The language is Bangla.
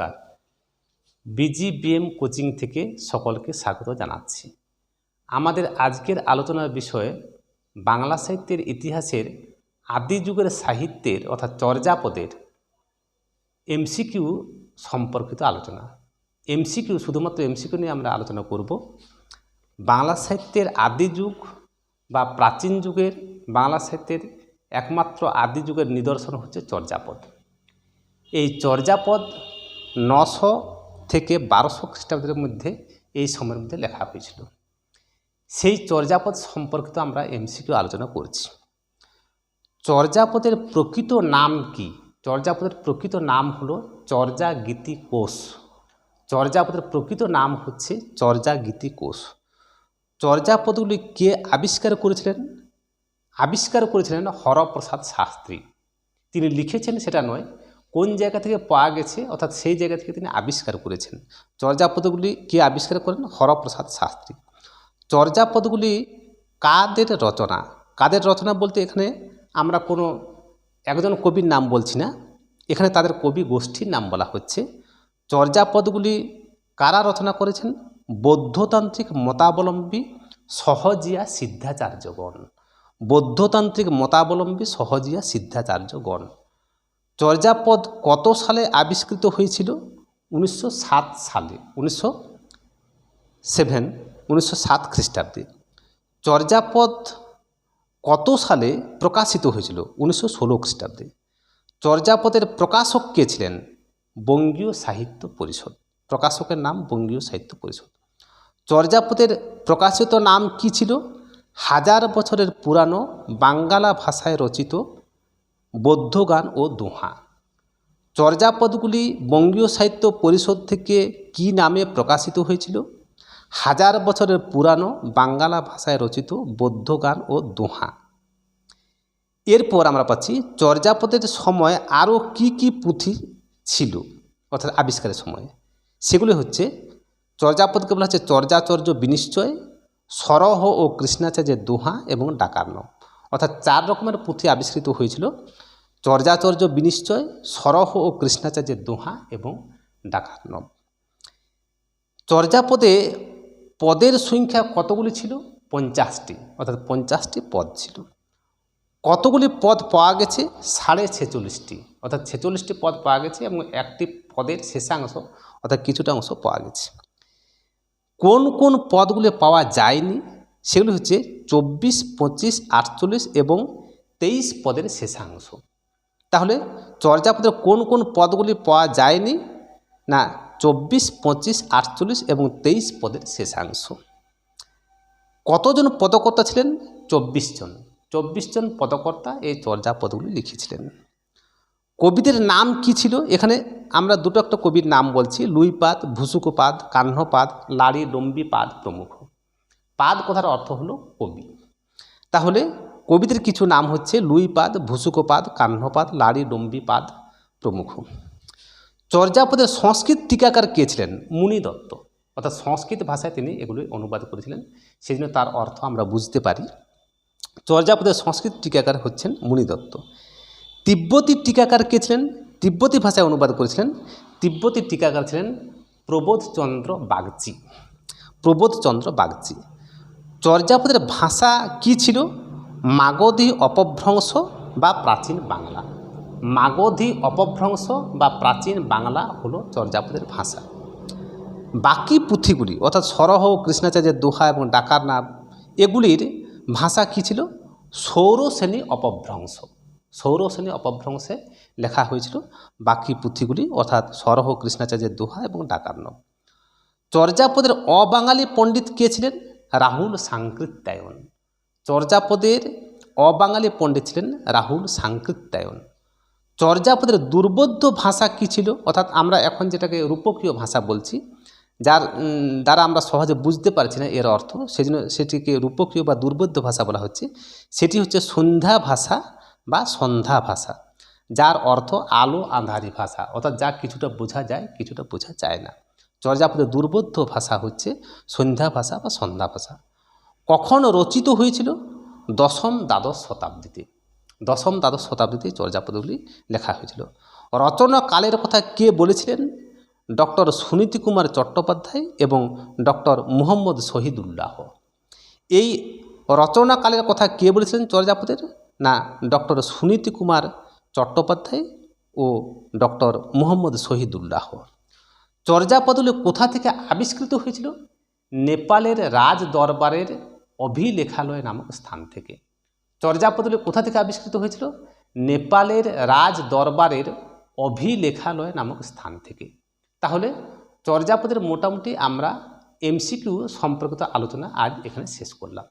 নমস্কার। বিজিবিএম কোচিং থেকে সকলকে স্বাগত জানাচ্ছি। আমাদের আজকের আলোচনার বিষয় বাংলা সাহিত্যের ইতিহাসের আদি যুগের সাহিত্যের অর্থাৎ চর্যাপদের এমসিকিউ সম্পর্কিত আলোচনা। এমসিকিউ, শুধুমাত্র এমসিকিউ নিয়ে আমরা আলোচনা করব। বাংলা সাহিত্যের আদি যুগ বা প্রাচীন যুগের বাংলা সাহিত্যের একমাত্র আদি যুগের নিদর্শন হচ্ছে চর্যাপদ। এই চর্যাপদ 900 থেকে 1200 খ্রিস্টাব্দের মধ্যে এই সময়ের মধ্যে লেখা হয়েছিল। সেই চর্যাপদ সম্পর্কিত আমরা এমসিকিউ আলোচনা করছি। চর্যাপদের প্রকৃত নাম কি? চর্যাপদের প্রকৃত নাম হলো চর্যাগীতি কোষ। চর্যাপদের প্রকৃত নাম হচ্ছে চর্যাগীতি কোষ। চর্যাপদগুলি কে আবিষ্কার করেছিলেন? আবিষ্কার করেছিলেন হরপ্রসাদ শাস্ত্রী। তিনি লিখেছেন সেটা নয়, কোন জায়গা থেকে পাওয়া গেছে অর্থাৎ সেই জায়গা থেকে তিনি আবিষ্কার করেছেন। চর্যাপদগুলি কে আবিষ্কার করেন? হরপ্রসাদ শাস্ত্রী। চর্যাপদগুলি কাদের রচনা? কাদের রচনা বলতে এখানে আমরা কোনো একজন কবির নাম বলছি না, এখানে তাদের কবি গোষ্ঠীর নাম বলা হচ্ছে। চর্যাপদগুলি কারা রচনা করেছেন? বৌদ্ধতান্ত্রিক মতাবলম্বী সহজিয়া সিদ্ধাচার্যগণ। বৌদ্ধতান্ত্রিক মতাবলম্বী সহজিয়া সিদ্ধাচার্যগণ। চর্যাপদ কত সালে আবিষ্কৃত হয়েছিল? 1907 সালে, 1907 খ্রিস্টাব্দে। চর্যাপদ কত সালে প্রকাশিত হয়েছিল? 1916 খ্রিস্টাব্দে। চর্যাপদের প্রকাশক কে ছিলেন? বঙ্গীয় সাহিত্য পরিষদ। প্রকাশকের নাম বঙ্গীয় সাহিত্য পরিষদ। চর্যাপদের প্রকাশিত নাম কি ছিল? 1000 বছরের পুরানো বাঙ্গালা ভাষায় রচিত বৌদ্ধ গান ও দোহা। চর্যাপদগুলি বঙ্গীয় সাহিত্য পরিষদ থেকে কি নামে প্রকাশিত হয়েছিল? 1000 বছরের পুরানো বাঙ্গালা ভাষায় রচিত বৌদ্ধ গান ও দোহা। এরপর আমরা পাচ্ছি চর্যাপদের সময় আরও কি কি পুঁথি ছিল অর্থাৎ আবিষ্কারের সময়। সেগুলি হচ্ছে, চর্যাপদকে বলা হচ্ছে চর্যাচর্য বিনিশ্চয়, সরহ ও কৃষ্ণাচার্যের দোহা এবং ডাকার্ণব। অর্থাৎ 4 রকমের পুঁথি আবিষ্কৃত হয়েছিল: চর্যাচর্য বিনিশ্চয়, সরহ ও কৃষ্ণাচার্যের দোহা এবং ডাকার্ণব। চর্যাপদে পদের সংখ্যা কতগুলি ছিল? 50টি, অর্থাৎ 50টি পদ ছিল। কতগুলি পদ পাওয়া গেছে? 46.5টি, অর্থাৎ 46টি পদ পাওয়া গেছে এবং একটি পদের শেষাংশ অর্থাৎ কিছুটা অংশ পাওয়া গেছে। কোন কোন পদগুলি পাওয়া যায়নি? সেগুলি হচ্ছে 24, 25, 48 এবং 23 পদের শেষাংশ। তাহলে চর্যাপদের কোন কোন পদগুলি পাওয়া যায়নি? না, 24, 25, 48 এবং 23 পদের শেষাংশ। কতজন পদকর্তা ছিলেন? 24 জন। 24 জন পদকর্তা এই চর্যাপদগুলি লিখেছিলেন। কবিদের নাম কি ছিল? এখানে আমরা দুটো একটা কবির নাম বলছি: লুইপাদ, ভূসুকপাদ, কাহ্নপাদ, লাড়ি ডম্বিপাদ প্রমুখ। পাদ কথার অর্থ হলো কবি। তাহলে কবিদের কিছু নাম হচ্ছে লুইপাদ, ভূসুকপাদ, কাহ্নপাদ, লাড়ি ডম্বিপাদ প্রমুখ। চর্যাপদের সংস্কৃত টিকাকার কে ছিলেন? মুনি দত্ত। অর্থাৎ সংস্কৃত ভাষায় তিনি এগুলি অনুবাদ করেছিলেন, সেই জন্য তার অর্থ আমরা বুঝতে পারি। চর্যাপদের সংস্কৃত টিকাকার হচ্ছেন মুনি দত্ত। তিব্বতী টিকাকার কে ছিলেন? তিব্বতী ভাষায় অনুবাদ করেছিলেন। তিব্বতী টিকাকার ছিলেন প্রবোধচন্দ্র বাগচি। প্রবোধচন্দ্র বাগচি। চর্যাপদের ভাষা কি ছিল? মাগধী অপভ্রংশ বা প্রাচীন বাংলা। মাগধী অপভ্রংশ বা প্রাচীন বাংলা হলো চর্যাপদের ভাষা। বাকি পুঁথিগুলি অর্থাৎ সরহ, কৃষ্ণাচার্যের দোহা এবং ডাকার্ণব, এগুলির ভাষা কি ছিল? সৌরসেনী অপভ্রংশ। সৌরসেনী অপভ্রংশে লেখা হয়েছিল বাকি পুঁথিগুলি, অর্থাৎ সরহ, কৃষ্ণাচার্যের দোহা এবং ডাকার্ণব। চর্যাপদের অবাঙালি পণ্ডিত কে ছিলেন? রাহুল সাংকৃত্যায়ন। চর্যাপদের অবাঙালি পণ্ডিত ছিলেন রাহুল সাংকৃত্যায়ন। চর্যাপদের দুর্বোধ্য ভাষা কি ছিল? অর্থাৎ আমরা এখন যেটাকে রূপকীয় ভাষা বলছি, যার দ্বারা আমরা সহজে বুঝতে পারছি না এর অর্থ, সেজন্য সেটিকে রূপকীয় বা দুর্বোধ্য ভাষা বলা হচ্ছে। সেটি হচ্ছে সন্ধ্যা ভাষা বা সন্ধ্যা ভাষা, যার অর্থ আলো আঁধারি ভাষা, অর্থাৎ যা কিছুটা বোঝা যায় কিছুটা বোঝা যায় না। চর্যাপদের দুর্বোধ্য ভাষা হচ্ছে সন্ধ্যা ভাষা বা সন্ধ্যা ভাষা। কখন রচিত হয়েছিল? 10ম দ্বাদশ শতাব্দীতে। 10ম দ্বাদশ শতাব্দীতে চর্যাপদগুলি লেখা হয়েছিল। রচনা কালের কথা কে বলেছিলেন? ডক্টর সুনীতি কুমার চট্টোপাধ্যায় এবং ডক্টর মুহম্মদ শহীদুল্লাহ। এই রচনাকালের কথা কে বলেছিলেন চর্যাপদের? না, ডক্টর সুনীতি কুমার চট্টোপাধ্যায় ও ডক্টর মুহম্মদ শহীদুল্লাহ। চর্যাপদগুলি কোথা থেকে আবিষ্কৃত হয়েছিল? নেপালের রাজ দরবারের অভিলেখালয় নামক স্থান থেকে। চর্যাপদগুলি কোথা থেকে আবিষ্কৃত হয়েছিল? নেপালের রাজ দরবারের অভিলেখালয় নামক স্থান থেকে। তাহলে চর্যাপদের মোটামুটি আমরা এমসিকিউ সম্পর্কিত আলোচনা আজ এখানে শেষ করলাম।